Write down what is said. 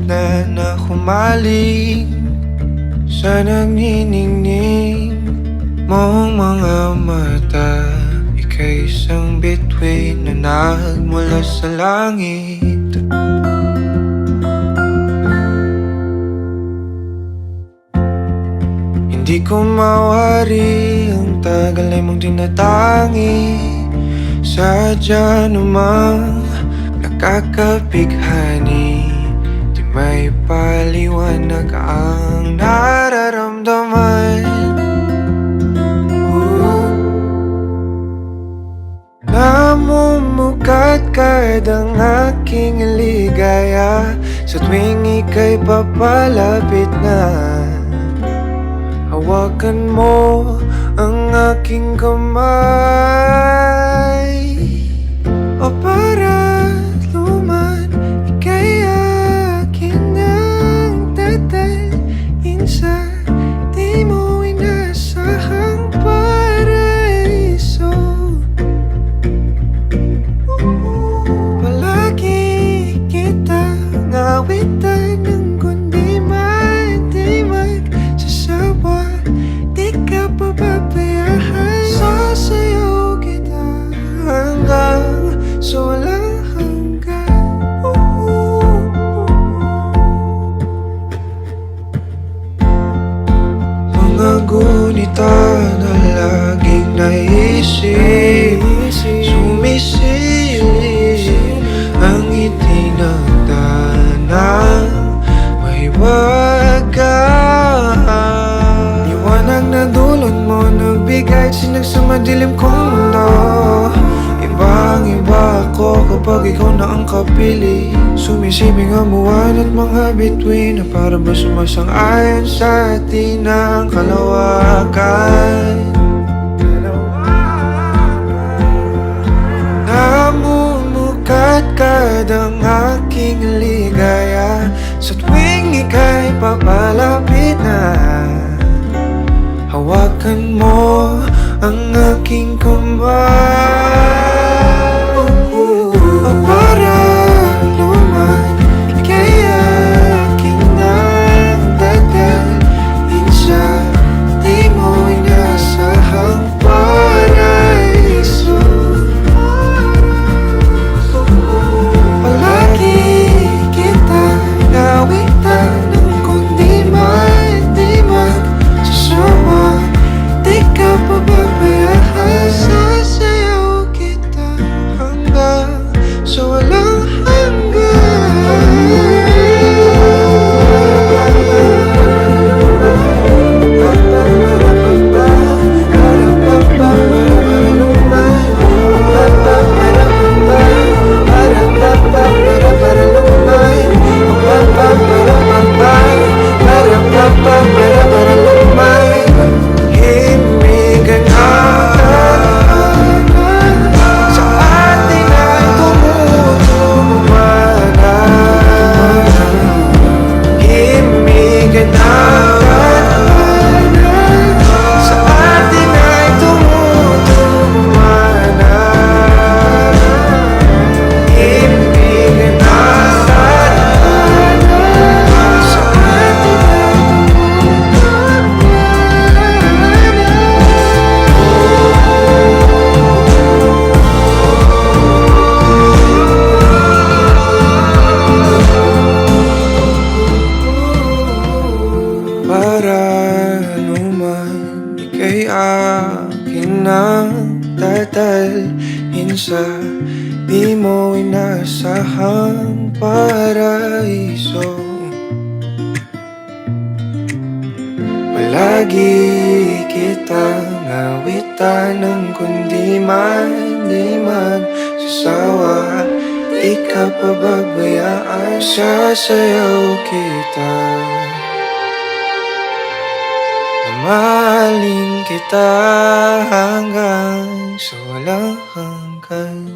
na na humaling sa nagniningning mong mga mata. Ika'y isang bituin na nagmula sa langit. Hindi ko mawari ang tagal ay mong tinatangi. Sadya namang nakakapighani, di may paliwanag ang nararamdaman. Namumukadkad ang aking ligaya sa tuwing ika'y papalapit na. Hawakan mo ang aking kamay, o para luman, ika'y akin ang dadalhin sa di mo inasahang paraiso. Palagi kitang awitan ng kundi di magsasawa. Di ka pababayaan, sasayaw kita hanggang sa walang hanggan. Mga gunita na laging naisip, sumisilip ang ngiti ng tanang may wagas. Liwanag na dulot mo nagbigay sinag sa madilim kong mundo. Ibang-iba ako kapag ikaw na ang kapili. Sumisibing ang buwan at mga bituin na para ba sumasang-ayon sa atin ang kalawakan. Namumukadkad ang aking ligaya sa tuwing ika'y papalapit na. Hawakan mo ang aking kamay, o para luman, ika'y aking nang dadalhin sa di mo inasahang paraiso. Palagi kitang awitan ng kundi di magsasawa. Di ka pababayaan, sasayaw kita hanggang sa walang dadalhin sa di mo inasahang paraiso. Palagi kitang awitan ng kundi di magsasawa. Di ka pababayaan, sasayaw kita. Mahalin kita hanggang sa walang hanggan.